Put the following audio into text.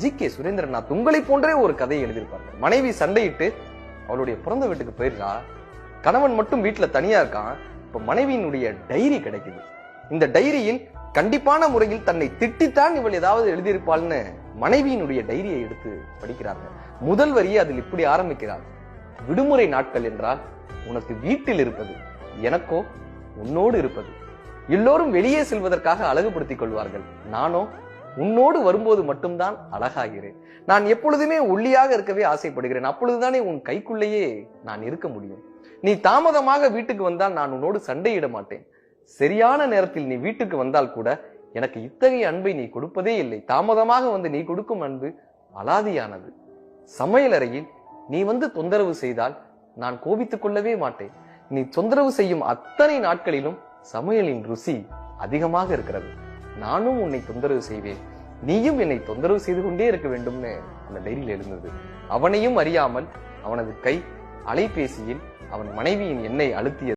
G K. Surendranath உங்களை போன்றே ஒரு கதையை எழுதியிருப்பாங்க. மனைவி சண்டையிட்டு அவளுடைய பிறந்த வீட்டுக்கு போயிருக்கா, கணவன் மட்டும் வீட்டுல தனியா இருக்கான். இப்ப மனைவியினுடைய டைரி கிடைக்குது. இந்த டைரியில் கண்டிப்பான முறையில் தன்னை திட்டித்தான் இவள் ஏதாவது எழுதியிருப்பாள்னு மனைவியினுடைய டைரியை எடுத்து படிக்கிறாங்க. முதல் வரியை அதில் இப்படி ஆரம்பிக்கிறார்: விடுமுறை நாட்கள் என்றால் உனக்கு வீட்டில் இருப்பது, எனக்கோ உன்னோடு இருப்பது. எல்லோரும் வெளியே செல்வதற்காக அழகுபடுத்திக் கொள்வார்கள், நானோ உன்னோடு வரும்போது மட்டும்தான் அழகாகிறேன். நான் எப்பொழுதுமே ஒல்லியாக இருக்கவே ஆசைப்படுகிறேன், அப்பொழுதுதானே உன் கைக்குள்ளேயே நான் இருக்க முடியும். நீ தாமதமாக வீட்டுக்கு வந்தால் நான் உன்னோடு சண்டையிட மாட்டேன். சரியான நேரத்தில் நீ வீட்டுக்கு வந்தால் கூட எனக்கு இத்தகைய அன்பை நீ கொடுப்பதே இல்லை. தாமதமாக வந்து நீ கொடுக்கும் அன்பு அலாதியானது. சமையலறையில் நீ வந்து தொந்தரவு செய்தால் நான் கோபித்துக் கொள்ளவே மாட்டேன். நீ தொந்தரவு செய்யும் அத்தனை நாட்களிலும் சமையலின் ருசி அதிகமாக இருக்கிறது. நானும் உன்னை தொந்தரவு செய்வேன், நீயும் என்னை தொந்தரவு செய்து கொண்டே இருக்க வேண்டும்னு அந்த டைரியில் எழுந்தது. அவனையும் அறியாமல் அவனது கை அலைபேசியில் அவன் மனைவியின் எண்ணை அழுத்தியது.